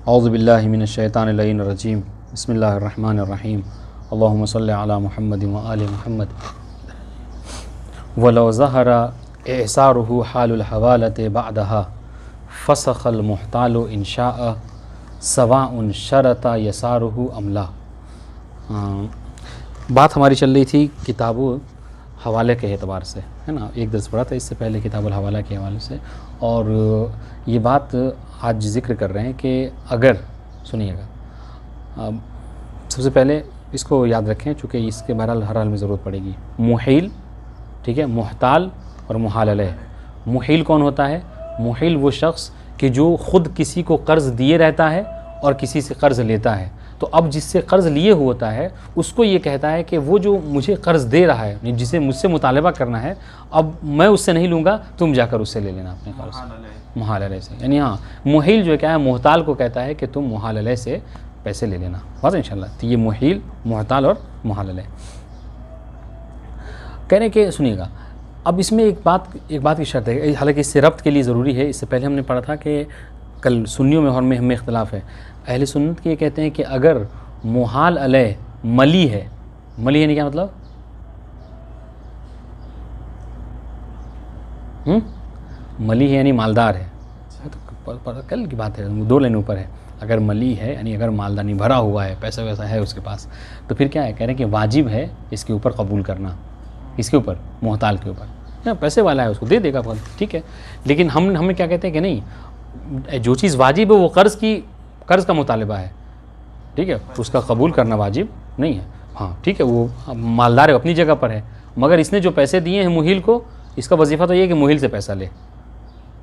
औज़ु बिल्लाहि मिनश शैतानिर रजीम बिस्मिल्लाहिर रहमानिर रहीम अल्लाहुम्मा सल्लि अला मुहम्मद व आलि मुहम्मद वलौ ज़हरा एसारुहु हालुल हवालति बअदहा फसखल मुहतालु इंशाअ सवाउन शरता यसारुहु अमला। बात हमारी चल रही थी किताबुल हवाले के एतबार से, है ना। एक दर्स पढ़ा था इससे पहले किताबुल हवाला के हवाले से, और ये बात आज जिक्र कर रहे हैं कि अगर सुनिएगा, सबसे पहले इसको याद रखें चूँकि इसके बहरहाल हर हाल में ज़रूरत पड़ेगी। मुहील, ठीक है, मुहताल और मुहाल अलैह। मुहील कौन होता है? मुहील वो शख्स कि जो ख़ुद किसी को कर्ज़ दिए रहता है और किसी से कर्ज़ लेता है। तो अब जिससे कर्ज़ लिए हुआ होता है उसको ये कहता है कि वो जो मुझे कर्ज़ दे रहा है, जिसे मुझसे मुतालबा करना है, अब मैं उससे नहीं लूँगा, तुम जाकर उससे ले लेना अपने कर्ज़। मुहाल अलैह से, यानी हाँ, मुहील जो क्या है, मुहताल को कहता है कि तुम मुहाल अलैह से पैसे ले लेना, बस इंशाल्लाह। तो ये मुहील, मुहताल और मुहाल अलैह कह रहे कि सुनिएगा। अब इसमें एक बात की शर्त है, हालांकि इससे रब्त के लिए ज़रूरी है। इससे पहले हमने पढ़ा था कि कल सुन्नियों में और हमें इख्तलाफ है। अहले सुन्नत के ये कहते हैं कि अगर मुहाल अलैह मली है, मली है नहीं, क्या मतलब? मली है यानी मालदार है, तो कल की बात है, दो लाइन ऊपर है। अगर मली है यानी अगर मालदानी भरा हुआ है, पैसा वैसा है उसके पास, तो फिर क्या है, कह रहे हैं कि वाजिब है इसके ऊपर कबूल करना, इसके ऊपर, मुहताल के ऊपर। पैसे वाला है, उसको दे देगा फल, ठीक है। लेकिन हमें क्या कहते हैं कि नहीं, जो चीज़ वाजिब है वो कर्ज़ का मुतालबा है, ठीक है, तो उसका कबूल करना वाजिब नहीं है। हाँ ठीक है, वो मालदार है, अपनी जगह पर है, मगर इसने जो पैसे दिए हैं मुहील को, इसका वजीफ़ा तो ये है कि मुहील से पैसा ले,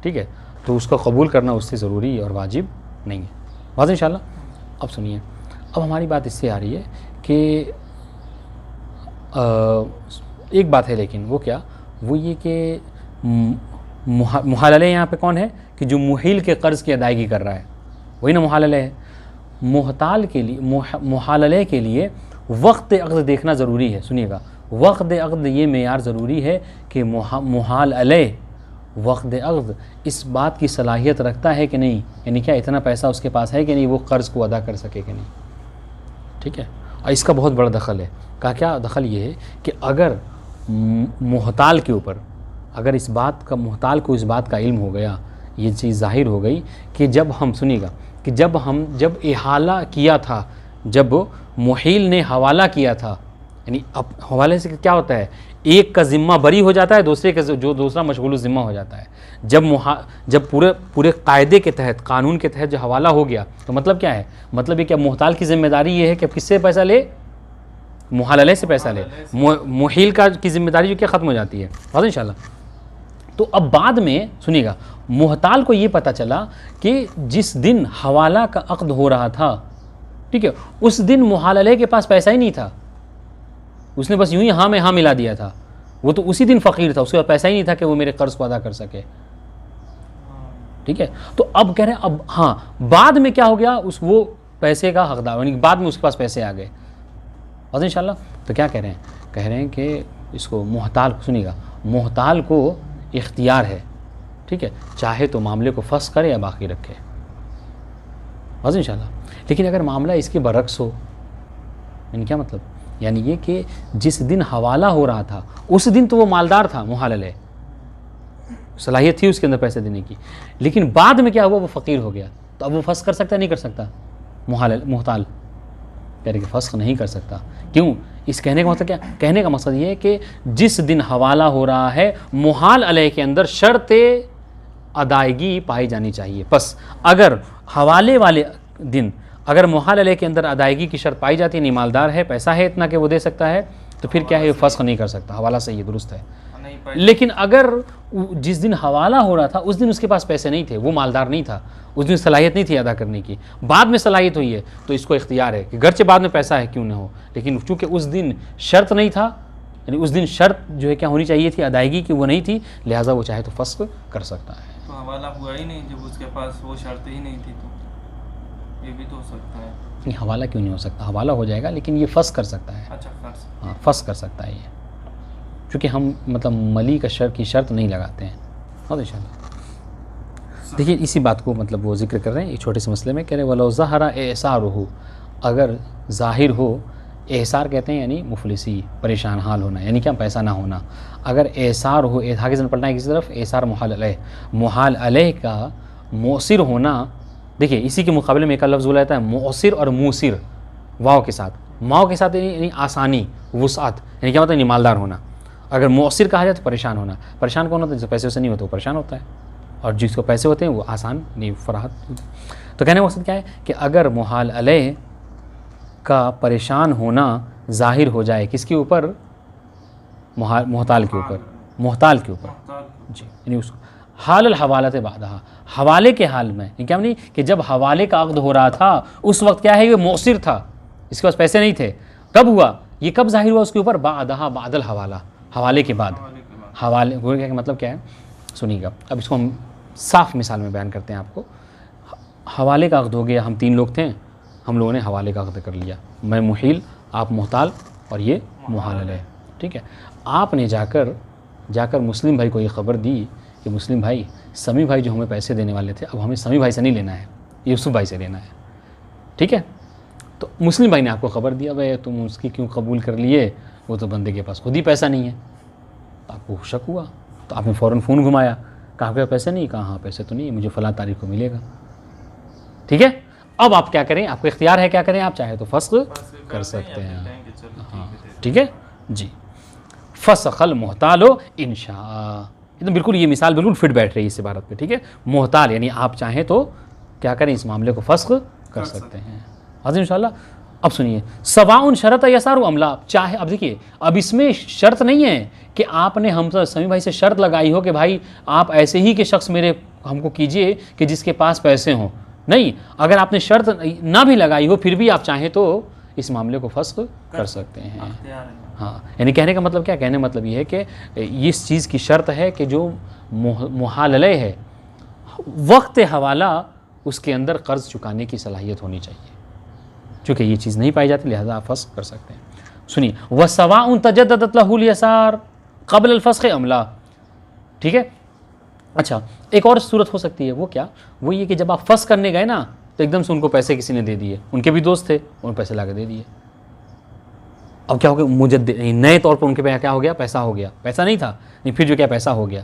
ठीक है, तो उसका कबूल करना उससे ज़रूरी और वाजिब नहीं है, बात इंशाल्लाह। अब सुनिए, अब हमारी बात इससे आ रही है कि एक बात है, लेकिन वो क्या, वो ये कि मुहाल अलैह यहाँ पे कौन है कि जो मुहील के कर्ज़ की अदायगी कर रहा है, वही ना मुहाल अलैह है। मुहताल के लिए, मुहाल अलैह के लिए वक्त अक़्द देखना ज़रूरी है। सुनिएगा, वक्त अक़्द ये मेयार ज़रूरी है कि मुहाल अलैह वक्त अक़्द इस बात की सलाहियत रखता है कि नहीं, यानी क्या इतना पैसा उसके पास है कि नहीं वो कर्ज़ को अदा कर सके कि नहीं, ठीक है। और इसका बहुत बड़ा दखल है। क्या दखल ये है कि अगर मुहताल के ऊपर, अगर इस बात का, मुहताल को इस बात का इल्म हो गया, ये चीज़ ज़ाहिर हो गई कि जब हम, सुनिएगा, कि जब इहाला किया था, जब मुहील ने हवाला किया था, यानी अब हवाले से क्या होता है, एक का ज़िम्मा बरी हो जाता है, दूसरे का जो दूसरा मशगूल ज़िम्मा हो जाता है। जब पूरे कायदे के तहत, कानून के तहत जो हवाला हो गया, तो मतलब क्या है, मतलब ये क्या, मुहताल की ज़िम्मेदारी ये है कि अब किससे पैसा ले, मुहाल अलैह से पैसा ले, मुहील की ज़िम्मेदारी जो क्या ख़त्म हो जाती है, बात इंशाल्लाह। तो अब बाद में सुनिएगा, मुहताल को ये पता चला कि जिस दिन हवाला का अक़्द हो रहा था, ठीक है, उस दिन मुहाल अलैह के पास पैसा ही नहीं था, उसने बस यूं ही हाँ में हाँ मिला दिया था, वो तो उसी दिन फ़कीर था, उसके पास पैसा ही नहीं था कि वो मेरे कर्ज़ को अदा कर सके, ठीक है। तो अब कह रहे हैं, अब हाँ, बाद में क्या हो गया, वो पैसे का हकदार, यानी बाद में उसके पास पैसे आ गए, बस इंशाल्लाह। तो क्या कह रहे हैं कि इसको मुहताल, सुनिएगा, मुहताल को इख्तियार है, ठीक है, चाहे तो मामले को फस करे या बाकी रखे, बस इंशाल्लाह। लेकिन अगर मामला इसके बरक्स हो, यानी क्या मतलब, यानी ये कि जिस दिन हवाला हो रहा था उस दिन तो वो मालदार था, मुहाल अलैह, सलाहियत थी उसके अंदर पैसे देने की, लेकिन बाद में क्या हुआ, वो फ़कीर हो गया, तो अब वो फस कर सकता नहीं कर सकता, मुहताल कह रहे कि फस्ख नहीं कर सकता। क्यों? इस कहने का मतलब क्या, कहने का मकसद ये है कि जिस दिन हवाला हो रहा है, मुहाल अलैह के अंदर शर्त अदायगी पाई जानी चाहिए। बस अगर हवाले वाले दिन, अगर मुहाल अलैह के अंदर अदायगी की शर्त पाई जाती है, नहीं मालदार है, पैसा है इतना कि वो दे सकता है, तो फिर क्या है, फस्ख नहीं कर सकता, हवाला सही है, दुरुस्त है। लेकिन अगर जिस दिन हवाला हो रहा था उस दिन उसके पास पैसे नहीं थे, वो मालदार नहीं था, उस दिन सलाहियत नहीं थी अदा करने की, बाद में सलाहियत हुई है, तो इसको इख्तियार है कि गरचे बाद में पैसा है क्यों ना हो, लेकिन चूँकि उस दिन शर्त नहीं था, यानी उस दिन शर्त जो है क्या होनी चाहिए थी, अदायगी की, वो नहीं थी, लिहाजा वो चाहे तो फस्ख कर सकता है। तो हवाला हुआ ही नहीं, जब उसके पास वो शर्त ही नहीं थी, तो ये भी तो हो सकता है। नहीं, हवाला क्यों नहीं हो सकता, हवाला हो जाएगा, लेकिन ये फस्ख कर सकता है। अच्छा, हाँ, फस्ख कर सकता है ये, क्योंकि हम मतलब मली का की शर्त नहीं लगाते हैं, बहुत इंशाल्लाह। देखिए इसी बात को मतलब वो जिक्र कर रहे हैं एक छोटे से मसले में, कह रहे वलो ज़हरा एसार हो, अगर ज़ाहिर हो, एसार कहते हैं यानी मुफलिसी, परेशान हाल होना, यानी क्या पैसा ना होना। अगर एसार हो, आगे से पढ़ना है किसी तरफ, एसार मुहाल अलैह, मुहाल अलैह का मौसिर होना। देखिए इसी के मुकाबले में एक लफ्ज़ बोला जाता है मौसिर और मूसिर, वाव के साथ, माव के साथ यानी आसानी, वुसात, यानी क्या मतलब मालदार होना। अगर मौसिर कहा जाए तो परेशान होना। परेशान कौन होता है? जिसको पैसे वैसे नहीं होते वो परेशान होता है, और जिसको पैसे होते हैं वो आसान नहीं, फराहत। तो कहने का मकसद क्या है कि अगर मुहाल अलैह का परेशान होना ज़ाहिर हो जाए किसके ऊपर? मोहताल के ऊपर, मोहताल के ऊपर जी, यानी उसको हाल हवालत बादहा, हवाले के हाल में, क्या नहीं कि जब हवाले का अक़्द हो रहा था उस वक्त क्या है, ये मौसिर था, इसके पास पैसे नहीं थे। कब हुआ ये, कब ज़ाहिर हुआ उसके ऊपर? बादहा, बादल हवाला, हवाले के बाद। हवाले वो क्या मतलब क्या है सुनिएगा, अब इसको हम साफ मिसाल में बयान करते हैं आपको। हवाले का अक़्द हो गया, हम 3 लोग थे, हम लोगों ने हवाले का अक़्द कर लिया, मैं मुहील, आप मोहताल और ये मुहाल अलैह, ठीक है। आपने जाकर मुस्लिम भाई को ये ख़बर दी कि मुस्लिम भाई, समी भाई जो हमें पैसे देने वाले थे, अब हमें समी भाई से नहीं लेना है, यूसुफ भाई से लेना है, ठीक है। तो मुस्लिम भाई ने आपको ख़बर दिया, भाई तुम उसकी क्यों कबूल कर लिए, वो तो बंदे के पास खुद ही पैसा नहीं है। तो आपको शक हुआ, तो आपने फ़ौरन फ़ोन घुमाया, कहाँ पे पैसे नहीं, कहाँ हाँ पैसे तो नहीं है, मुझे फ़लाँ तारीख को मिलेगा, ठीक है। अब आप क्या करें, आपको इख्तियार है क्या करें, आप चाहे तो फ़स्ख़ कर सकते हैं, हाँ ठीक है जी। फ़स्ख़ल मोहतालो इंशा, तो बिल्कुल ये मिसाल बिल्कुल फिट बैठ रही है इस इबारत पे, ठीक है। मोहताल यानी आप चाहें तो क्या करें, इस मामले को फ़स्ख़ कर सकते हैं। हाज़िर इंशाअल्लाह। अब सुनिए, सवाउन शरत यसार अमला, चाहे, अब देखिए अब इसमें शर्त नहीं है कि आपने हम समी भाई से शर्त लगाई हो कि भाई आप ऐसे ही के शख्स मेरे हमको कीजिए कि जिसके पास पैसे हों, नहीं। अगर आपने शर्त ना भी लगाई हो फिर भी आप चाहें तो इस मामले को फ़स्ख़ कर सकते हैं। हाँ, यानी कहने का मतलब क्या, कहने का मतलब ये है कि इस चीज़ की शर्त है कि जो मुहाल अलैह है, वक्त हवाला उसके अंदर कर्ज़ चुकाने की सलाहियत होनी चाहिए। चूँकि ये चीज़ नहीं पाई जाती लिहाजा आप फ़स्ख़ कर सकते हैं। सुनिए, व सवाउन तजद्ददत लहुल यसार क़ब्ल अल फ़स्ख़ अमला, ठीक है। अच्छा, एक और सूरत हो सकती है, वो क्या, वो ये कि जब आप फ़स्ख़ करने गए ना तो एकदम से उनको पैसे किसी ने दे दिए, उनके भी दोस्त थे, उन्होंने पैसे ला के दे दिए। अब क्या हो गया, मुजद्दिद नए तौर पर उनके पे क्या हो गया, पैसा हो गया, पैसा नहीं था, नहीं फिर जो क्या पैसा हो गया,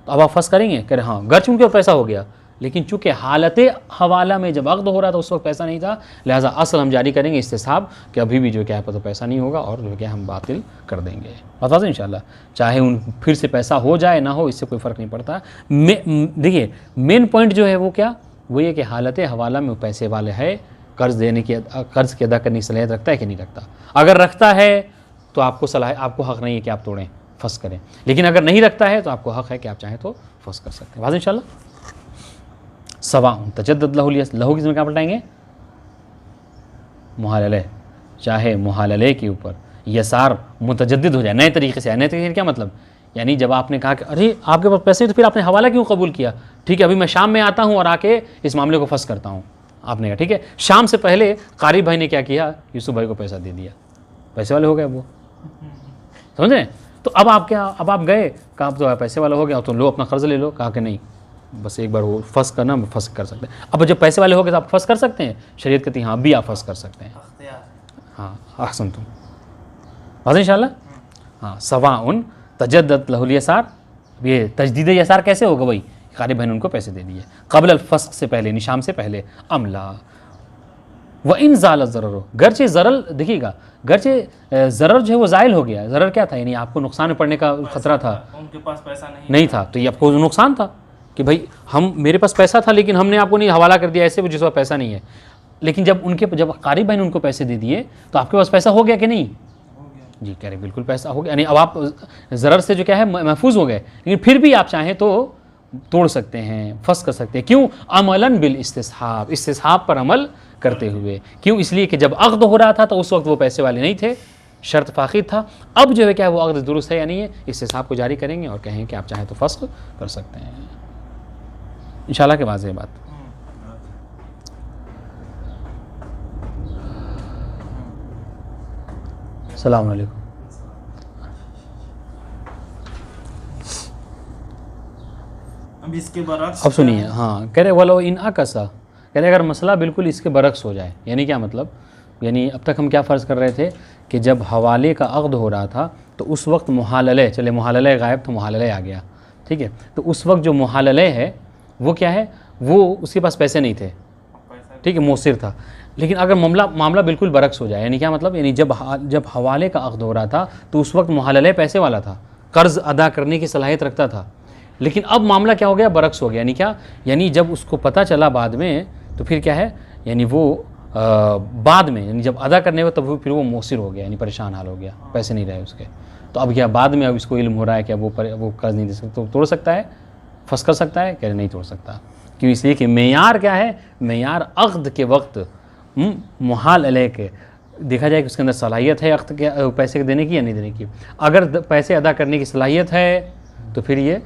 तो अब आप फ़स्ख़ करेंगे, कह रहे हाँ गर्च उनके पैसा हो गया, लेकिन चूँकि हालत हवाला में जब अक़्द हो रहा था उस वक्त पैसा नहीं था, लिहाजा असल हम जारी करेंगे इस्तिसाब कि अभी भी जो क्या है तो पैसा नहीं होगा और जो क्या हम बातिल कर देंगे। बता दें इंशाअल्लाह, चाहे उन फिर से पैसा हो जाए ना हो, इससे कोई फ़र्क नहीं पड़ता। देखिए मेन पॉइंट जो है वो क्या, वो ये कि हालत हवाला में पैसे वाले है, कर्ज़ देने की, कर्ज़ की अदा करने की सलाहियत रखता है कि नहीं रखता। अगर रखता है तो आपको हक़ नहीं है कि आप तोड़ें, फ़स्ख़ करें, लेकिन अगर नहीं रखता है तो आपको हक़ है कि आप चाहें तो फ़स्ख़ कर सकते हैं। बात इंशाअल्लाह। सवाउन तजद्दद लहू किस में क्या पलटाएंगे, मुहाल अलैह, चाहे मुहाल अलैह के ऊपर यसार मुतजद्दिद हो जाए, नए तरीके से। नए तरीके से क्या मतलब, यानी जब आपने कहा कि अरे आपके पास पैसे तो फिर आपने हवाला क्यों कबूल किया, ठीक है अभी मैं शाम में आता हूँ और आके इस मामले को फ़स्ख़ करता हूँ, आपने कहा ठीक है। शाम से पहले क़ारी भाई ने क्या किया, यूसुफ भाई को पैसा दे दिया, पैसे वाले हो गए वो, समझ रहे हैं। तो अब आप क्या, अब आप गए, कहा तो पैसे वाला हो गया तो लो अपना कर्ज़ ले लो, कहा कि नहीं बस एक बार वो फ़स्ख़ करना, फ़स्ख़ कर सकते हैं। अब जब पैसे वाले हो गए तो आप फ़स्ख़ कर सकते हैं, शरीयत कहती है हाँ अभी आप फ़स्ख़ कर सकते हैं। हाँ अहसन तुम बात इंशाअल्लाह। हाँ, सवाउन तजद्दद लहुल यसार, ये तजदीद यसार कैसे होगा, भाई क़ारी भाई ने उनको पैसे दे दिए क़ब्ल अल फ़स्ख़ से पहले, निशाम से पहले, अमला व इन ज़ाल ज़रर, गरचे ज़रल, देखिएगा गरचे ज़रर जो है वो ज़ाइल हो गया। ज़रर क्या था, यानी आपको नुकसान में पड़ने का खतरा था, उनके पास पैसा नहीं था तो ये आपको नुकसान था कि भाई हम, मेरे पास पैसा था लेकिन हमने आपको नहीं हवाला कर दिया ऐसे जिस वक्त पैसा नहीं है। लेकिन जब क़ारी भाई ने उनको पैसे दे दिए तो आपके पास पैसा हो गया कि नहीं, जी कह रहे बिल्कुल पैसा हो गया, यानी अब आप ज़रर से जो क्या है महफूज हो गए, लेकिन फिर भी आप चाहें तो तोड़ सकते हैं, फ़स्ख़ कर सकते हैं। क्यों, अमलन बिल इस्तिस्हाब, इस्तिस्हाब पर अमल करते हुए। क्यों, इसलिए कि जब अक़्द हो रहा था तो उस वक्त वो पैसे वाले नहीं थे, शर्त फ़ाक़िद था। अब जो है क्या वो अक़्द दुरुस्त है या नहीं है, इस्तिस्हाब को जारी करेंगे और कहें कि आप चाहें तो फ़स्ख़ कर सकते हैं। इंशाअल्लाह के वाज़ेह बात। अस्सलामु अलैकुम। अब इसके बरक्स अब सुनिए, हाँ कह रहे वलो इन अकसा, कह रहे अगर मसला बिल्कुल इसके बरक्स हो जाए, यानी क्या मतलब, यानी अब तक हम क्या फ़र्ज़ कर रहे थे कि जब हवाले का अक़्द हो रहा था तो उस वक्त मुहालले, चले मुहालले गायब तो मुहालले आ गया, ठीक है, तो उस वक्त जो मुहालले है वो क्या है, वो उसके पास पैसे नहीं थे, ठीक है, मोसिर था। लेकिन अगर मामला बिल्कुल बरक्स हो जाए, यानी क्या मतलब, यानी जब हवाले का अक़्द हो रहा था तो उस वक्त मुहालले पैसे वाला था, कर्ज़ अदा करने की सलाहियत रखता था। लेकिन अब मामला क्या हो गया, बरक्स हो गया, यानी क्या, यानी जब उसको पता चला बाद में तो फिर क्या है, यानी वो बाद में, यानी जब अदा करने को तब फिर वो मोसिर हो गया, यानी परेशान हाल हो गया, पैसे नहीं रहे उसके। तो अब क्या बाद में अब इसको इल्म हो रहा है कि अब वो कर्ज़ नहीं दे सकता, तो तोड़ सकता है, फंस कर सकता है, कह रहे नहीं तोड़ सकता। क्यों, इसलिए कि मेयार क्या है, मेयार अक़्द के वक्त मुहाल अलैह के देखा जाए कि उसके अंदर सलाहियत है अक़्द के पैसे देने की या नहीं देने की। अगर पैसे अदा करने की सलाहियत है तो फिर ये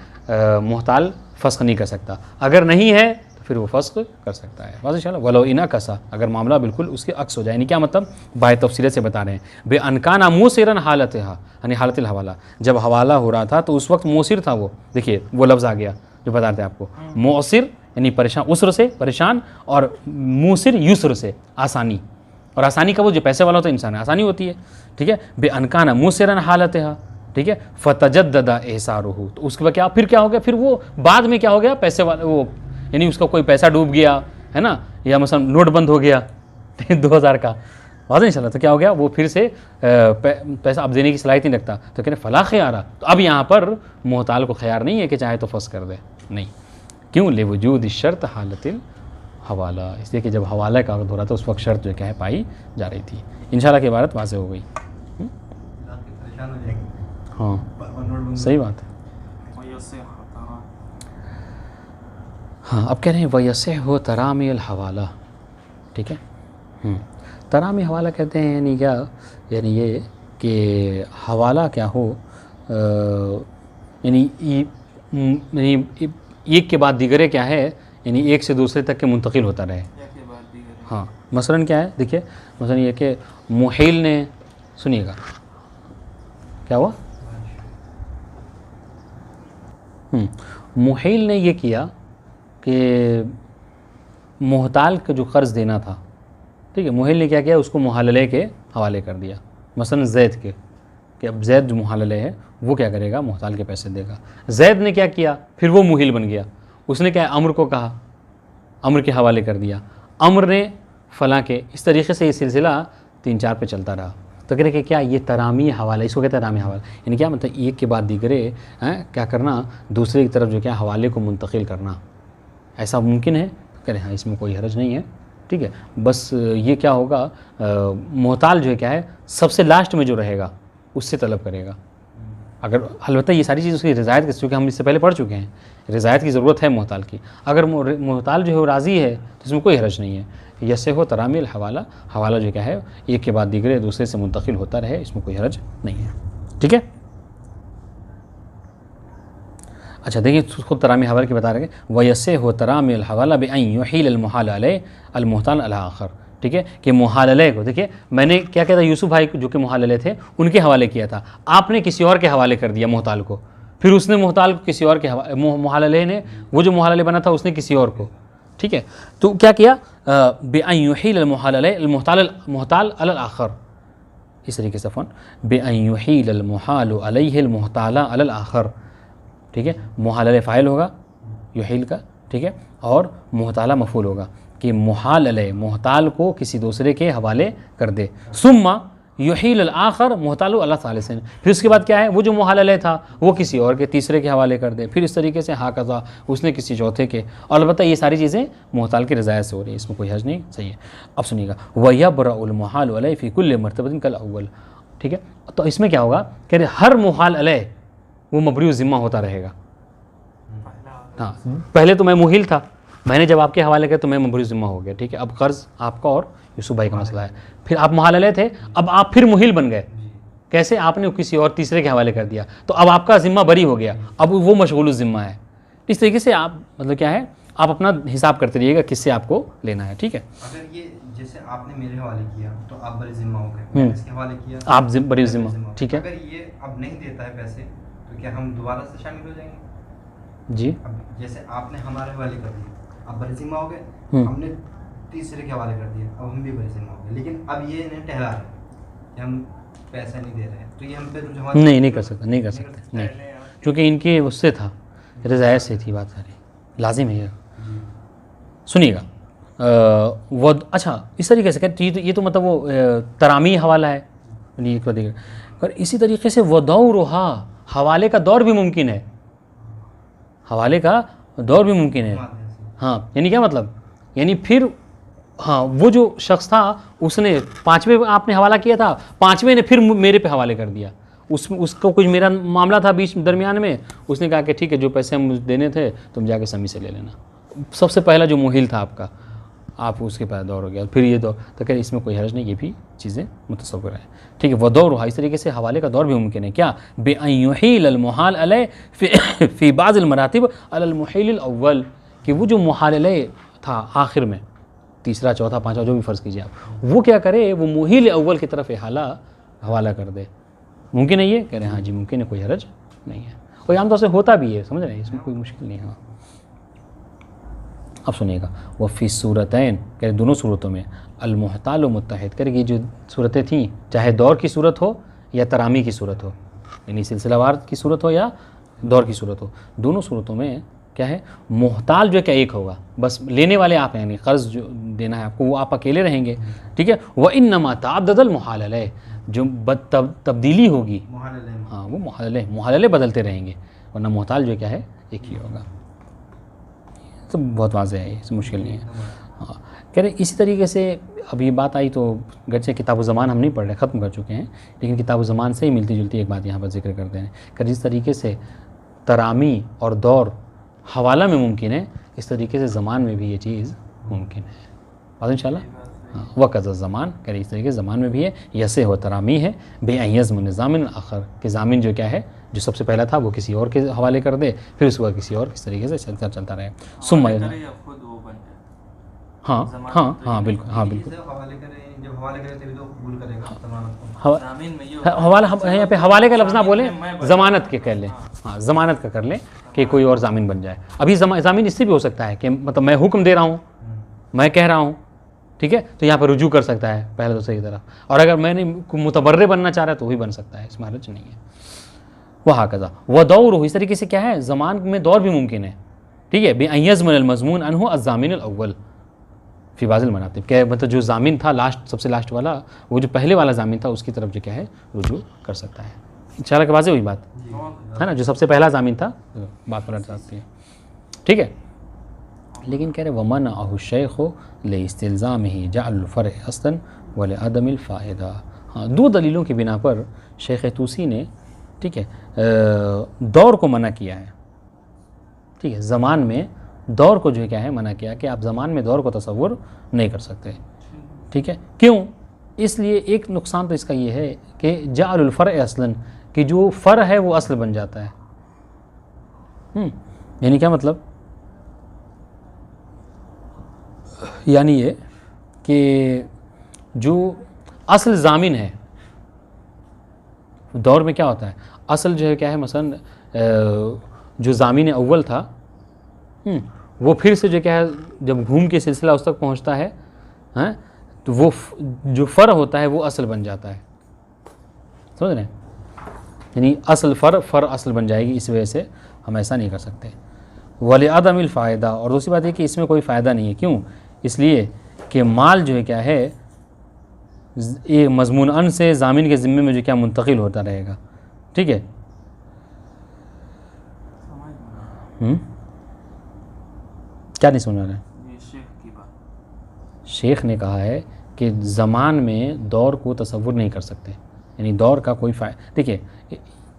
मुहताल फ़स्ख़ नहीं कर सकता, अगर नहीं है तो फिर वो फ़स्ख़ कर सकता है। बस इंशाअल्लाह वलो इना कसा, अगर मामला बिल्कुल उसके अक्स हो जाए, यानी क्या मतलब, बाय तफसील से बता रहे हैं, बे अनकाना मूसिरन हालत यानी हालतिल हवाला, जब हवाला हो रहा था तो उस वक्त मूसिर था वो, देखिए वो लफ्ज़ आ गया जो बता रहे थे आपको, मूसिर यानी परेशान, उसर से परेशान, और मूसिर युसर से आसानी, और आसानी का वो जो पैसे वाला होता है इंसान आसानी होती है, ठीक है। बे अनकाना मूसिरन हालत, ठीक है, फ़तजद्ददा एहसारुहु, तो उसके बाद क्या, फिर क्या हो गया, फिर वो बाद में क्या हो गया, पैसे वाला वो, यानी उसका कोई पैसा डूब गया है ना, या मसलन नोट बंद हो गया 2000 का, वाज़ेह इंशाअल्लाह, तो क्या हो गया, वो फिर से पैसा अब देने की सलाहियत नहीं रखता, तो कह रहे फ़ला ख़ियारा, तो अब यहाँ पर मोहताल को ख़ियार नहीं है कि चाहे तो फंस कर दे, नहीं। क्यों, ले वजूद शर्त हालतिल हवाला, इसलिए कि जब हवाला का अक़्द हो रहा था उस वक्त शर्त जो क्या है पाई जा रही थी। इंशाअल्लाह की इबारत वाज़ेह हो गई। हाँ सही बात है। हाँ अब कह रहे हैं वयसे हो तरामी अल हवाला, ठीक है। तरामी हवाला कहते हैं, यानी क्या, यानी ये कि हवाला क्या हो, यानी एक के बाद दीगरे क्या है, यानी एक से दूसरे तक के मुंतकिल होता रहे। हाँ मसलन क्या है, देखिए मसलन ये कि मुहील ने, सुनिएगा क्या हुआ, मुहील ने ये किया कि मोहताल का जो कर्ज़ देना था, ठीक है, मुहील ने क्या किया, उसको मुहालले के हवाले कर दिया, मसलन जैद के, कि अब जैद जो मुहालले है वो क्या करेगा, मोहताल के पैसे देगा। जैद ने क्या किया, फिर वो मुहील बन गया, उसने क्या अम्र को कहा, अम्र के हवाले कर दिया, अम्र ने फ़लाँ के, इस तरीके से ये सिलसिला 3-4 पे चलता रहा। तो कह रहे कि क्या ये तरामी हवाला, इसको कहते हैं तरामी हवाला, यानी क्या मतलब, एक के बाद दीगरे क्या करना, दूसरे की तरफ जो क्या हवाले को मुंतकिल करना, ऐसा मुमकिन है। तो कह रहे हाँ इसमें कोई हरज नहीं है, ठीक है, बस ये क्या होगा, मोहताल जो है क्या है, सबसे लास्ट में जो रहेगा उससे तलब करेगा। अगर अलबत्ता ये सारी चीज़ उसकी रज़ायत की, क्योंकि हम इससे पहले पढ़ चुके हैं, रज़ायत की ज़रूरत है मोहताल की, अगर मोहताल जो है वो राज़ी है तो इसमें कोई हरज नहीं है। यसे हो तरामिल हवाला, हवाला जो क्या है एक के बाद दीगरे दूसरे से मुंतकिल होता रहे, इसमें कोई हरज नहीं है, ठीक है। अच्छा देखिए खुद तरामी हवाला की बता रहे हैं, वयसे हो तरामिल हवाला बे अन युहील अल मुहाल अलैह अल मुहताल अल आखर, ठीक है, कि मुहालले को, देखिए मैंने क्या कहता, यूसुफ भाई जो कि मुहालले थे उनके हवाले किया था, आपने किसी और के हवाले कर दिया मोहताल को, फिर उसने मोहताल को किसी और के हवाले, मुहालले ने, वो जो मुहालले बना था उसने किसी और को, ठीक है। तो क्या किया, बेअन युहील अल मुहताल अल आखर, इस तरीके से फ़ोन बेअन युहील अल मुहाल अलैहि अल मुहताला अल आखर, ठीक है, मुहालले फ़ाइल होगा युहील का, ठीक है, और मुहताला मफ़ूल होगा कि मुहाल अलैह मुहताल को किसी दूसरे के हवाले कर दे, सुम्मा युहील अल आखर मुहताल अल्लाह ताला से, फिर उसके बाद क्या है, वो जो मुहाल अलैह था वो किसी और के तीसरे के हवाले कर दे, फिर इस तरीके से हाँ कज़ा उसने किसी चौथे के, और अलबत्ता ये सारी चीज़ें मुहताल की रज़ायत से हो रही है, इसमें कोई हर्ज नहीं, सही है। अब सुनिएगा, वयब्रउल मुहाल अलैह फ़ी कुल्लि मरतबतिन कल अव्वल, ठीक है, तो इसमें क्या होगा, कह रहे हर मुहाल अलैह वो मबरू ज़िम्मा होता रहेगा। हाँ पहले तो मैं मुहील था, मैंने जब आपके हवाले किया तो मैं मबरू ज़िम्मा हो गया, ठीक है, अब कर्ज़ आपका और यूसुफ भाई का मसला है, फिर आप मुहालले थे, अब आप फिर मुहील बन गए, कैसे, आपने किसी और तीसरे के हवाले कर दिया, तो अब आपका ज़िम्मा बरी हो गया, अब वो मशगूल ज़िम्मा है। इस तरीके से आप मतलब क्या है, आप अपना हिसाब करते रहिएगा किससे आपको लेना है, ठीक है। अगर ये जैसे आपने मेरे हवाले किया तो आप बरी ज़िम्मा हो गए, मैंने इसके हवाले किया आप बरी ज़िम्मा, ठीक है। अगर ये अब नहीं देता है पैसे तो क्या हम दोबारा से शामिल हो जाएंगे? जी। अब जैसे आपने हमारे हवाले कर दिए, अब बरजिम्मा हो गए, हमने तीसरे के हवाले कर दिया, अब हम भी बरजिम्मा हो गए, लेकिन अब ये इन्हें ठहरा है कि हम पैसा नहीं दे रहे हैं, तो ये हम पे नहीं कर सकता, नहीं कर सकते, नहीं, क्योंकि इनकी उससे था, रज़ायत से थी बात सारी, लाजिम है ये। सुनिएगा, वो अच्छा इस तरीके से कहते ये तो मतलब वो तरामी हवाला है, और इसी तरीके से वदौरुहा, हवाले का दौर भी मुमकिन है, हवाले का दौर भी मुमकिन है। हाँ, यानी क्या मतलब, यानी फिर हाँ वो जो शख्स था उसने 5वें आपने हवाला किया था, 5वें ने फिर मेरे पे हवाले कर दिया, उसको कुछ मेरा मामला था बीच दरमियान में, उसने कहा कि ठीक है जो पैसे हम देने थे तुम जाके समी से ले लेना। सबसे पहला जो मुहिल था आपका, आप उसके पास दौर हो गया, फिर ये दौर, तो कह इसमें कोई हर्ज नहीं, ये भी चीज़ें मुतसव्वर है। ठीक है, वह दौर हुआ, इस तरीके से हवाले का दौर भी मुमकिन है। क्या बेअयुहील अलमुहाल अलय फ़ी बाज़िल मरातिब अलल मुहील अव्वल, कि वो जो मुहाल अलय था आखिर में, तीसरा चौथा पांचवा जो भी फ़र्ज़ कीजिए आप, वो क्या करे, वो मुहील अव्वल की तरफ हवाला कर दे। मुमकिन है ये, कह रहे हैं हाँ जी मुमकिन है, कोई हर्ज नहीं है, और आमतौर से होता भी है, समझ रहे हैं, इसमें कोई मुश्किल नहीं है। हाँ अब सुनिएगा, वह फ़ी सूरतैन, कह रहे दोनों सूरतों में, अलमुहताल मुत्तहिद, कह रहे ये जो सूरतें थीं, चाहे दौर की सूरत हो या तरामी की सूरत हो, यानी सिलसिलावार की सूरत हो या दौर की सूरत हो, दोनों सूरतों में क्या है, मुहताल जो क्या एक होगा, बस लेने वाले आप हैं, यानी कर्ज जो देना है आपको वो आप अकेले रहेंगे। ठीक है, वह इन्नमा ताअद्ददल मुहालले, जो तब्दीली होगी, हाँ वो मुहालले बदलते रहेंगे, वरना मुहताल जो क्या है एक ही होगा। तो बहुत वाज़ेह है, इसमें मुश्किल नहीं है। हाँ, कह रहे इसी तरीके से अब ये बात आई तो गरचे किताब ज़मान हम नहीं पढ़ रहे, ख़त्म कर चुके हैं, लेकिन किताब ज़मान से ही मिलती जुलती एक बात यहाँ पर जिक्र करते हैं कि जिस तरीके से तरामी और दौर हवाला में मुमकिन है, इस तरीके से ज़मान में भी ये चीज़ मुमकिन है। बात इंशाल्लाह। हाँ, वक़्त ज़मान, कह रहे इस तरीके से ज़मान में भी है, यसे हो तरामी है बेअयज़्म निज़ामिन आखर, के ज़ामिन जो क्या है, जो सबसे पहला था वो किसी और के हवाले कर दे, फिर उसके बाद किसी और, किस तरीके से चलता रहे। सुम्मा हाँ बिल्कुल, हाँ बिल्कुल, हवाला यहाँ पे हवाले का लफ्ज़ ना बोले, ज़मानत के कर लें, हाँ ज़मानत का कर लें कि कोई और ज़ामिन बन जाए। अभी ज़ामिन इससे भी हो सकता है कि मतलब मैं हुक्म दे रहा हूँ, मैं कह रहा हूँ, ठीक है, तो यहाँ पर रुजू कर सकता है पहले दूसरे की तरफ, और अगर मैंने मुतबर्रे बनना चाह रहा है तो भी बन सकता है, इसमें हर्ज नहीं है। वह कज़ा वह दौर हो, इस तरीके से क्या है, ज़मान में दौर भी मुमकिन है। ठीक है, बेअयज़्म मज़मून अनहु अज़्ज़ामिन अव्वल फ़ी बाज़िल मनातिब, क्या मतलब जो ज़ामिन था लास्ट, सबसे लास्ट वाला, वो जो पहले वाला ज़ामिन था उसकी तरफ जो क्या है रुजू कर सकता है। इंशाअल्लाह के वाज़ेह हुई बात है ना, जो सबसे पहला ज़ामिन था बात पलट सकती है। ठीक है, लेकिन कह रहे वमन अहु शेख हो ले इस्तिल्ज़ाम ही जअल फ़र्अ अस्लन व लिअदमिल फ़ायदा। हाँ, दो दलीलों की बिना पर शेख तूसी ने, ठीक है, दौर को मना किया है। ठीक है, ज़मान में दौर को जो है क्या है मना किया कि आप ज़मान में दौर को तसव्वुर नहीं कर सकते। ठीक है, क्यों, इसलिए एक नुकसान तो इसका ये है कि जअलुल फ़र्अ अस्लन, कि जो फ़र्अ है वो असल बन जाता है। यानी क्या मतलब, यानी ये कि जो असल ज़ामिन है दौर में क्या होता है, असल जो है क्या है, मसलन जो ज़ामिन अव्वल था वो फिर से जो क्या है जब घूम के सिलसिला उस तक पहुंचता है, हैं, तो वो जो फ़र्क होता है वो असल बन जाता है, समझ रहे हैं, यानी असल फ़र्क असल बन जाएगी, इस वजह से हम ऐसा नहीं कर सकते। वली अदमिल फ़ायदा, और दूसरी बात है कि इसमें कोई फ़ायदा नहीं है। क्यों, इसलिए कि माल जो है क्या है ये मज़मून अन से ज़ामिन के ज़िम्मे में जो क्या मुंतकिल होता रहेगा। ठीक है, क्या नहीं सुना रहे, शेख ने कहा है कि ज़मान में दौर को तसव्वुर नहीं कर सकते, यानी दौर का कोई देखिए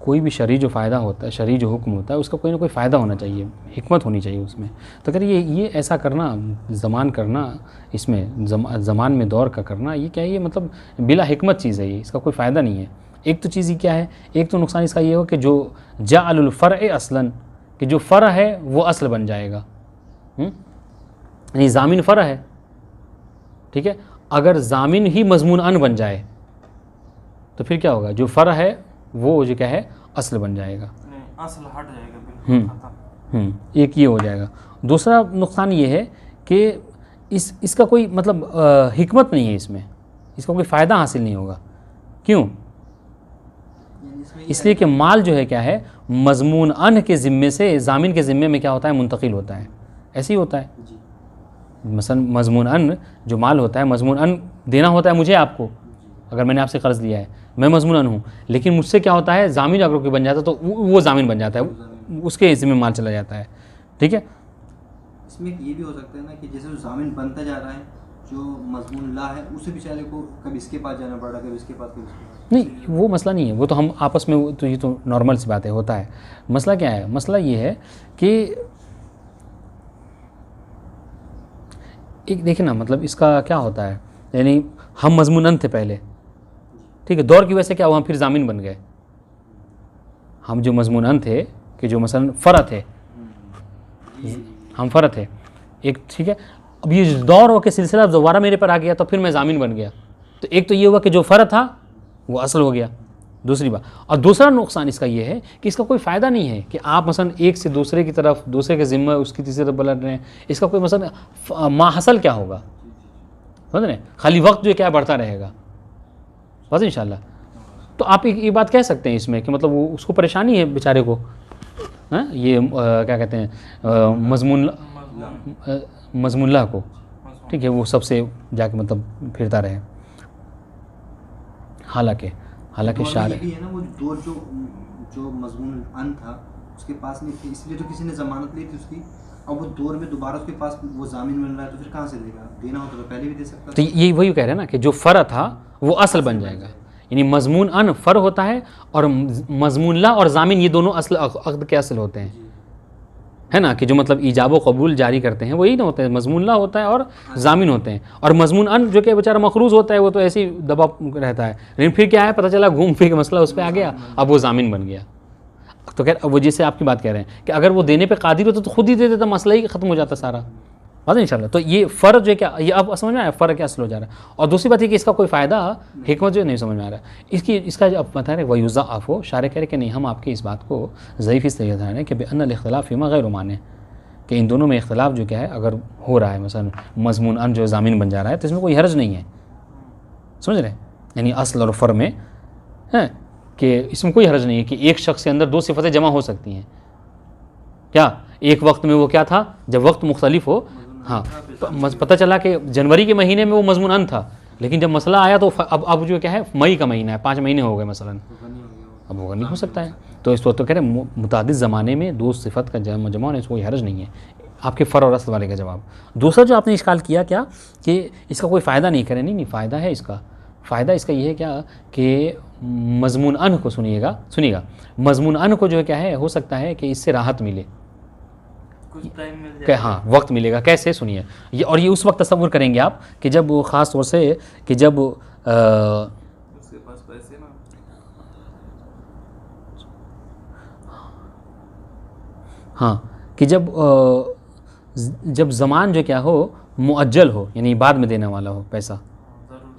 कोई भी शरई जो फ़ायदा होता है, शरई जो हुक्म होता है उसका कोई ना कोई फ़ायदा होना चाहिए, हिकमत होनी चाहिए उसमें। तो अगर ये ऐसा करना, ज़मान करना, इसमें ज़मान में दौर का करना, ये क्या है, ये मतलब बिला हिकमत चीज़ है, ये इसका कोई फ़ायदा नहीं है। एक तो चीज़ ही क्या है, एक तो नुकसान इसका ये हो कि जो जअलुल फ़र्अ अस्लन, कि जो फ़र्अ है वो असल बन जाएगा, यानी ज़ामिन फ़र्अ है। ठीक है, अगर ज़ामिन ही मज़मून अन बन जाए तो फिर क्या होगा, जो फ़र्अ है वो जो क्या है असल बन जाएगा, असल हट जाएगा बिल्कुल, एक ये हो जाएगा। दूसरा नुकसान ये है कि इसका कोई मतलब हिकमत नहीं है इसमें, इसका कोई फ़ायदा हासिल नहीं होगा। क्यों? इसलिए कि माल जो है क्या है, मज़मून अन के ज़िम्मे से ज़ामिन के ज़िम्मे में क्या होता है, मुंतकिल होता है। ऐसे ही होता है। मसलन मज़मून अन जो माल होता है, मज़मून अन देना होता है मुझे आपको, अगर मैंने आपसे कर्ज़ लिया है, मैं मज़मून अन हूँ, लेकिन मुझसे क्या होता है, ज़ामिन अगर कोई बन जाता है तो वो ज़ामिन बन जाता है, उसके ज़िम्मे माल चला जाता है। ठीक है। इसमें ये भी हो सकता है ना कि जैसे ज़ामिन बनता जा रहा है, जो मज़मून ला है उसे बेचारे को कभी इसके पास जाना पड़ रहा है, कभी इसके पास, कभी इसके पास। नहीं, वो मसला नहीं है, वो तो हम आपस में, तो ये तो नॉर्मल सी बात है, होता है। मसला क्या है? मसला ये है कि एक देखिए ना, मतलब इसका क्या होता है, यानी हम मज़मूनन थे पहले, ठीक है, दौर की वजह से क्या हुआ, हम फिर ज़ामिन बन गए। हम जो मज़मूनन थे कि जो मसलन फ़र्द थे, हम फ़र्द थे एक, ठीक है, अब ये दौर हो के सिलसिला दोबारा मेरे पर आ गया तो फिर मैं ज़ामिन बन गया। तो एक तो ये हुआ कि जो फ़र्द था वो असल हो गया, दूसरी बात। और दूसरा नुकसान इसका ये है कि इसका कोई फ़ायदा नहीं है कि आप मसलन एक से दूसरे की तरफ, दूसरे के ज़िम्मे उसकी तीसरी तरफ पलट रहे हैं, इसका कोई मसलन माहसल क्या होगा, समझ रहे हैं? खाली वक्त जो क्या बढ़ता रहेगा बस इंशाल्लाह। तो आप एक ये बात कह सकते हैं इसमें कि मतलब वो उसको परेशानी है बेचारे को, हाँ, ये क्या कहते हैं, मज़मूनला को, ठीक है, वो सबसे जाके मतलब फिरता रहे। हालांकि शार भी है ना, वो दौर जो मज़मून अन था उसके पास नहीं थी, इसलिए तो किसी ने ज़मानत ली थी उसकी। अब वो दौर में दोबारा उसके पास वो ज़ामिन मिल रहा है, तो फिर कहाँ से देगा? देना होता तो पहले भी दे सकता। तो ये वही कह रहे हैं ना कि जो फ़र था वो असल बन जाएगा, यानी मज़मून अन फ़र होता है और मज़मूनला और ज़ामिन ये दोनों असल अक़्द के असल होते हैं, है ना, कि जो मतलब ईजाब व कबूल जारी करते हैं वही ना होते हैं, मज़मूनला होता है और ज़ामिन होते हैं। और मज़मून अन जो कि बेचारा मखरूज़ होता है वो तो ऐसे ही दबा रहता है, लेकिन फिर क्या है, पता चला घूम फिर के मसला उस पर आ गया, अब वो ज़ामिन बन गया। तो खैर वो जैसे आपकी बात कह रहे हैं कि अगर वो देने पे कादिर होता तो खुद ही दे देता, मसला ही ख़त्म हो जाता सारा, बात इंशाल्लाह। तो ये फ़र्क जो क्या, ये अब समझ में आया फ़र्क क्या असल हो जा रहा है। और दूसरी बात है कि इसका कोई फ़ायदा, हिकमत जो नहीं समझ में आ रहा है इसका जो आप बता रहे वयुज़ा आफ़ो, शारे कह रहे कि नहीं, हम आपकी इस बात को ज़ईफ़ इस तरीके से कि बेअन्नल इख्तिलाफ़ फ़ीमा गैर माने, कि इन दोनों में इख्तिलाफ़ जो क्या है अगर हो रहा है, मसलन मज़मून अन जो ज़ामिन बन जा रहा है तो इसमें कोई हर्ज नहीं है, समझ रहे, यानी असल और फ़र में है कि इसमें कोई हर्ज नहीं है कि एक शख्स के अंदर दो सिफ़तें जमा हो सकती हैं। क्या एक वक्त में वो क्या था, जब वक्त मुख्तलिफ हो, हाँ, पता चला कि जनवरी के महीने में वो मज़मून अन था, लेकिन जब मसला आया तो अब जो क्या है मई का महीना है, 5 महीने हो गए मसलन, अब वो नहीं हो सकता है। तो इस वक्त तो कह रहे हैं मुतादिद ज़माने में दो सिफ़त का जमा होने से कोई हर्ज नहीं है। आपके फ़र और असल वाले का जवाब। दूसरा जो आपने इश्काल किया क्या कि इसका कोई फ़ायदा नहीं करें, नहीं फ़ायदा है इसका। फ़ायदा इसका ये है क्या कि मज़मून अन को सुनिएगा, मज़मून अन को जो है क्या है, हो सकता है कि इससे राहत मिले, कुछ टाइम मिल जाएगा, हाँ वक्त मिलेगा। कैसे, सुनिए ये, और ये उस वक्त तसव्वुर करेंगे आप कि जब वो ख़ास तौर से कि जब उसके पास पैसे ना, हाँ, कि जब ज़मान जो क्या हो मुअज्जल हो, यानी बाद में देने वाला हो पैसा।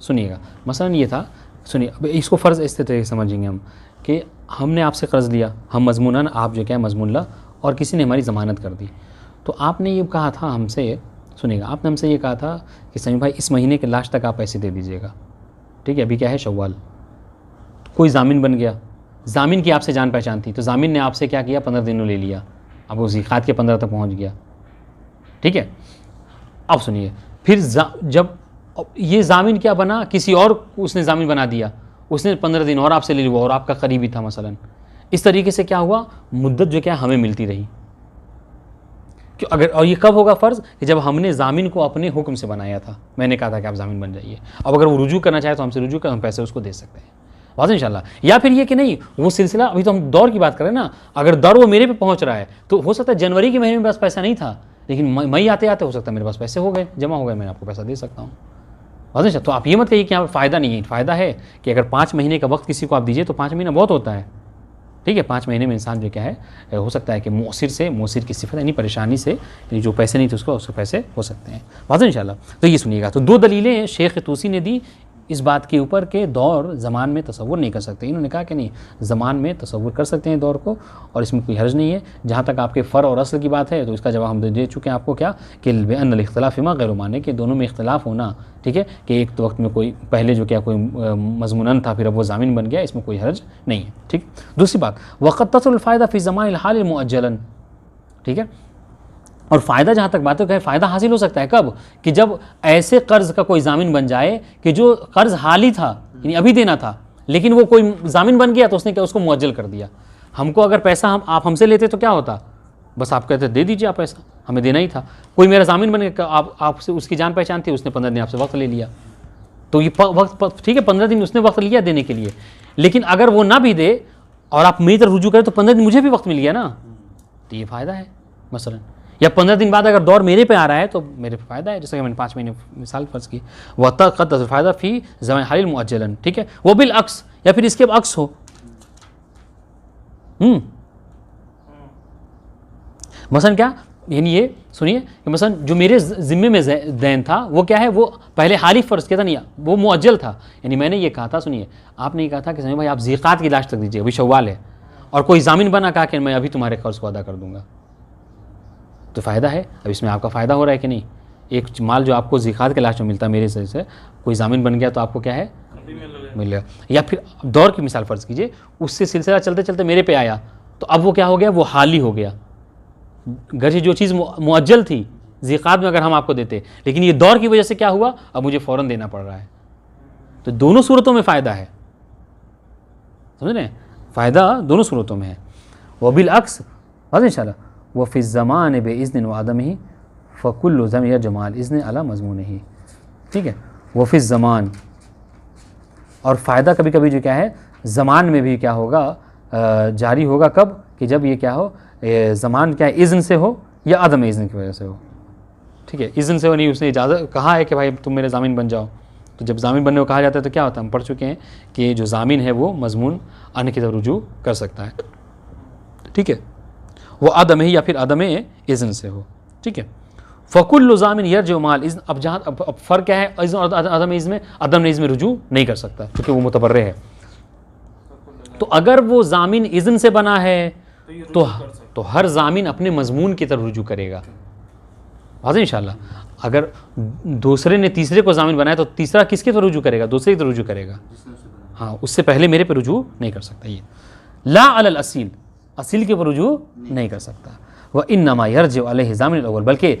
सुनिएगा मसलन ये था, सुनिए अब इसको फ़र्ज़ इस तरीके से समझेंगे हम कि हमने आपसे कर्ज़ लिया, हम मज़मूनन, आप जो क्या है मज़मूनला, और किसी ने हमारी ज़मानत कर दी। तो आपने ये कहा था हमसे, सुनिएगा, आपने हमसे ये कहा था कि समीम भाई इस महीने के लास्ट तक आप पैसे दे दीजिएगा, ठीक है, अभी क्या है शव्वाल, कोई ज़ामिन बन गया, ज़ामिन की आपसे जान पहचान थी, तो ज़ामिन ने आपसे क्या किया, 15 दिनों ले लिया, अब वो ज़िकात के 15 तक पहुँच गया, ठीक है। अब सुनिए, फिर जब ये ज़ामिन क्या बना, किसी और उसने ज़ामिन बना दिया, उसने 15 दिन और आपसे ले लिया और आपका करीबी था मसलन, इस तरीके से क्या हुआ, मुद्दत जो क्या हमें मिलती रही। क्यों अगर, और ये कब होगा फ़र्ज़, कि जब हमने ज़ामिन को अपने हुक्म से बनाया था, मैंने कहा था कि आप ज़ामिन बन जाइए, अब अगर वो रुजू करना चाहे तो हमसे रुजू कर, हम पैसे उसको दे सकते हैं, बात इंशाल्लाह। या फिर ये कि नहीं, वो सिलसिला, अभी तो हम दौर की बात करें ना, अगर दौर वो मेरे पे पहुंच रहा है तो हो सकता है जनवरी के महीने में बस पैसा नहीं था, लेकिन मई आते आते हो सकता है मेरे पास पैसे हो गए, जमा हो गए, मैं आपको पैसा दे सकता हूँ, बात इंशाल्लाह। तो आप ये मत कहिए कि यहाँ पर फ़ायदा नहीं है, फ़ायदा है कि अगर 5 महीने का वक्त किसी को आप दीजिए तो 5 महीना बहुत होता है, ठीक है। 5 महीने में इंसान जो क्या है, हो सकता है कि मौसिर की सिफत यानी परेशानी से, यानी जो पैसे नहीं थे उसको पैसे हो सकते हैं, बात इंशाल्लाह। तो ये सुनिएगा, तो 2 दलीलें शेख तूसी ने दी इस बात के ऊपर कि दौर ज़मान में तसव्वुर नहीं कर सकते। इन्होंने कहा कि नहीं, ज़मान में तसव्वुर कर सकते हैं दौर को, और इसमें कोई हर्ज नहीं है। जहाँ तक आपके फ़र और असल की बात है, तो इसका जवाब हम दे चुके हैं आपको, क्या कि बेअन्नल इख्तिलाफ़ फ़ीमा गैर माने, कि दोनों में इख्तिलाफ़ होना, ठीक है, कि एक तो वक्त में कोई पहले जो क्या कोई मज़मूनन था, फिर अब वो ज़ामिन बन गया, इसमें कोई हर्ज नहीं है। ठीक। दूसरी बात, वक़द तसुल फ़ायदा फ़ी ज़मानिल हाल मुअज्जलन, ठीक है, और फ़ायदा जहाँ तक बातों का है, फ़ायदा हासिल हो सकता है कब, कि जब ऐसे कर्ज़ का कोई ज़ामिन बन जाए कि जो कर्ज़ हाली था, यानी अभी देना था, लेकिन वो कोई ज़ामिन बन गया तो उसने क्या उसको मुअज्जल कर दिया। हमको अगर पैसा आप हमसे लेते तो क्या होता, बस आप कहते दे दीजिए आप पैसा, हमें देना ही था। कोई मेरा ज़ामिन बन गया, आपसे उसकी जान पहचान थी, उसने 15 दिन आपसे वक्त ले लिया, तो ये वक्त ठीक है, 15 दिन उसने वक्त लिया देने के लिए, लेकिन अगर वो ना भी दे और आप मेरी तरफ रुजू करें तो 15 दिन मुझे भी वक्त मिल गया ना, तो ये फ़ायदा है मसलन। या 15 दिन बाद अगर दौर मेरे पे आ रहा है तो मेरे पे फ़ायदा है, जैसे कि मैंने 5 महीने मिसाल फ़र्ज़ की। वह तक़द फ़ायदा फ़ी ज़मान हालिल मुअज्जलन, ठीक है, वो बिल अक्स, या फिर इसके अक्स हो। मसलन क्या, यानी ये सुनिए कि मसलन जो मेरे ज़िम्मे में दैन था वो क्या है, वो पहले हाली फ़र्ज़ किया था, नहीं वो मुअज्जल था। यानी मैंने ये कहा था, सुनिए, आपने ये कहा था कि समीम भाई आप ज़ीक़ात की लास्ट तक दीजिए, अभी शव्वाल है, और कोई ज़ामिन बना कहा कि मैं अभी तुम्हारे कर्ज़ को अदा कर दूँगा, तो फ़ायदा है। अब इसमें आपका फ़ायदा हो रहा है कि नहीं, एक माल जो आपको ज़िक़ात के लास्ट में मिलता है मेरे से कोई ज़ामिन बन गया तो आपको क्या है मिलेगा। या फिर दौर की मिसाल फ़र्ज़ कीजिए, उससे सिलसिला चलते चलते मेरे पे आया, तो अब वो क्या हो गया, वो हाली हो गया। घर जो चीज़ मुअज्जल थी ज़िक़ात में अगर हम आपको देते, लेकिन ये दौर की वजह से क्या हुआ, अब मुझे फ़ौरन देना पड़ रहा है। तो दोनों सूरतों में फ़ायदा है, समझ रहे हैं, फ़ायदा दोनों सूरतों में है। वह बिल अक्स इंशाअल्लाह, वह फ़ी ज़मान बे इज़्न व आदम ही फ़कुल्लु ज़म या जमाल इज़्न अला मज़मून ही, ठीक है। वह फ़ी ज़मान, और फ़ायदा कभी कभी जो क्या है ज़मान में भी क्या होगा, जारी होगा कब, कि जब ये क्या हो, ज़मान क्या है, इज़्न से हो या अदम इज़्न की वजह से हो, ठीक है। इज़्न से हो नहीं, उसने इजाज़त कहा है कि भाई तुम मेरे ज़ामिन बन जाओ, तो जब ज़ामिन बनने को कहा जाता है तो क्या होता है, हम पढ़ चुके हैं कि जो ज़ामिन है वो मज़मून अन्य की तरफ रुजू कर सकता है, ठीक है। वो अदम है या फिर अदम इज़्न से हो, ठीक है। फ़कुल्लु ज़ामिन यरजिउ माल इज़्न, अब जहाँ अब फ़र्क क्या है, इज़्न और अदम इज़्न में, अदम इज़्न में रुजू नहीं कर सकता क्योंकि वो मुतबर्रे है। तो अगर वो ज़ामिन इज़्न से बना है तो हर ज़ामिन अपने मज़मून की तरफ रुजू करेगा, वाज़ेह इंशाअल्लाह। अगर दूसरे ने तीसरे को ज़ामिन बनाया तो तीसरा किसके तरफ रुजू करेगा, दूसरे की तरफ रुजू करेगा, हाँ, उससे पहले मेरे पे रुजू नहीं कर सकता। ये ला अलल असील, असील के ऊपर रुजू नहीं कर सकता। वह इन्नमा यरजिउ अलैहि ज़ामिनुल अव्वल, बल्कि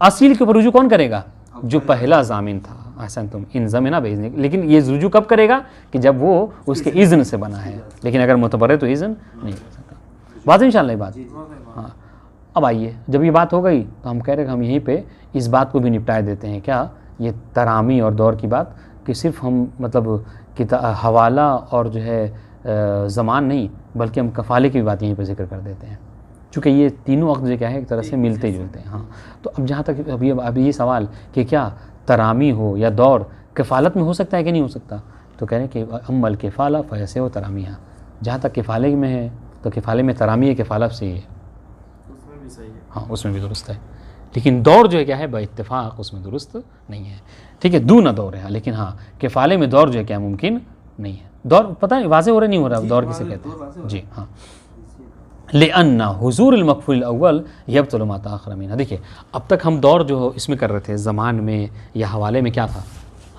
असील के ऊपर रुजू कौन करेगा, जो पहला ज़ामिन था। अहसन तुम इन ज़मीना बेइज़्न, लेकिन ये रुजू कब करेगा, कि जब वो उसके इज़्न से बना है, लेकिन अगर मुतबर्रे तो इज़्न नहीं कर सकता। बात इंशाअल्लाह ये बात, हाँ। अब आइए, जब ये बात हो गई तो हम कह रहे हैं हम यहीं पे इस बात को भी निपटाए देते हैं, क्या ये तरामी और दौर की बात, कि सिर्फ हम मतलब हवाला और जो है ज़मान नहीं, बल्कि हम कफ़ाले की भी बात यहीं पर जिक्र कर देते हैं, चूँकि ये तीनों वक्त जो क्या है एक तरह से मिलते जुलते हैं। हाँ, तो अब जहाँ तक अभी ये सवाल कि क्या तरामी हो या दौर कफ़ालत में हो सकता है कि नहीं हो सकता, तो कह रहे हैं कि अम्मल किफ़ाला फ़ैसे हो तरामी, हाँ, जहाँ तक किफ़ाले में है तो किफ़ाले में तरामी है, किफ़ालत से ही है, उसमें भी सही है, हाँ, उसमें भी दुरुस्त है। लेकिन दौर जो है क्या है बइत्तिफ़ाक़ उसमें दुरुस्त नहीं है, ठीक है, दूना दौर है, लेकिन हाँ किफ़ाले में दौर जो है क्या मुमकिन नहीं है। दौर पता है वाज़ेह हो रहा नहीं हो रहा, दौर किसे कहते हैं जी, हाँ। लिअन्ना हुज़ूरुल मक़फ़ूल अव्वल यब्तुलु मा तअख़्ख़र मिन्हु। देखिए, अब तक हम दौर जो इसमें कर रहे थे ज़मान में या हवाले में, क्या था,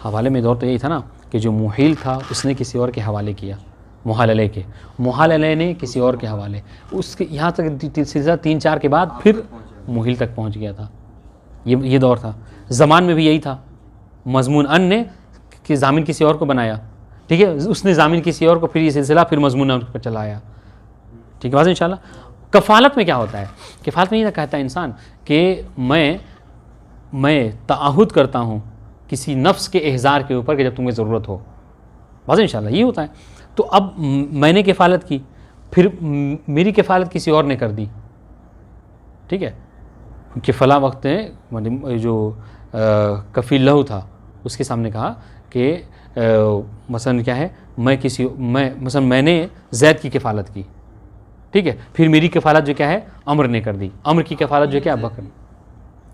हवाले में दौर तो यही था ना कि जो मुहील था उसने किसी और के हवाले किया, मुहालले ने किसी और के हवाले, उसके यहाँ तक सिलसिला 3-4 के बाद फिर मुहील तक पहुँच गया था। ये दौर था। ज़मान में भी यही था, मज़मून अन ने कि ज़ामिन किसी और को बनाया, ठीक है, उसने ज़ामिन किसी और को, फिर ये सिलसिला फिर मज़मून अन पर चलाया, ठीक है बात इंशाल्लाह। कफ़ालत में क्या होता है, कफ़ालत में ये कहता है इंसान कि मैं ताअहुद करता हूँ किसी नफ्स के एहज़ार के ऊपर कि जब तुम्हें ज़रूरत हो, बात इंशाल्लाह ये होता है। तो अब मैंने कफ़ालत की, फिर मेरी कफ़ालत किसी और ने कर दी, ठीक है, कि फ़ला वक्त है जो कफ़ील लहू था उसके सामने कहा कि मसलन क्या है, मसलन मैंने ज़ैद की कफ़ालत की, ठीक है, फिर मेरी कफ़ालत जो क्या है अमर ने कर दी, अमर की कफ़ालत जो क्या बकर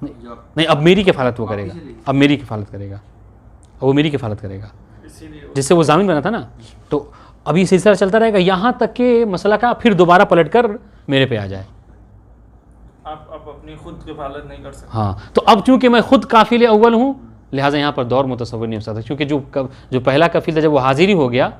नहीं, अब मेरी कफ़ालत वो करेगा, अब मेरी कफ़ालत करेगा, अब वो मेरी कफ़ालत करेगा, इसीलिए जिससे वो जामिन बना था ना। तो अभी सिलसिला चलता रहेगा यहाँ तक कि मसला का फिर दोबारा पलट कर मेरे पे आ जाए। आप अपनी खुद किफालत नहीं कर सकते। हाँ, तो अब चूंकि मैं खुद काफिल अव्वल हूँ, लिहाजा यहाँ पर दौर मुतसव्विर नहीं हो सकता, क्योंकि जो पहला कफील था जब वो हाजिर ही हो गया,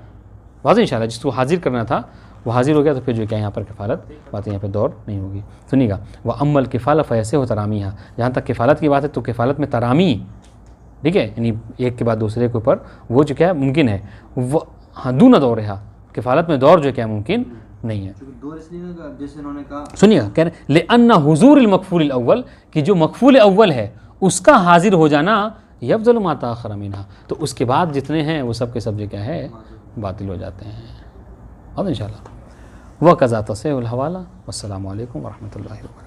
वाज़ेह इंशाल्लाह जिसको हाजिर करना था वो हाजिर हो गया, तो फिर जो क्या यहाँ पर किफ़ालत बात, यहाँ पर दौर नहीं होगी। सुनिएगा, वह अम्मल किफ़ाला फ़ैसे हो तरामी, यहाँ जहाँ तक किफ़ालत की बात है तो किफ़ालत में तरामी, ठीक है, यानी एक के बाद दूसरे के ऊपर वो जो क्या है मुमकिन है, वो हाँ दूना दौर है, किफ़ालत में दौर जो क्या मुमकिन नहीं है। दौर इसलिए जैसे उन्होंने कहा, सुनिएगा, कह रहे ले अन्ना हुजूर मकफूल अव्वल, कि जो मकफूल अव्वल है उसका हाजिर हो जाना यफ़ज़ल मा ताख़र मिन्हा, तो उसके बाद जितने हैं वो सब के सब जो क्या है बातिल हो जाते हैं। और इंशाअल्लाह वक़ज़ा तस्हीहुल हवाला। वस्सलामु अलैकुम व रहमतुल्लाहि व बरकातुहू।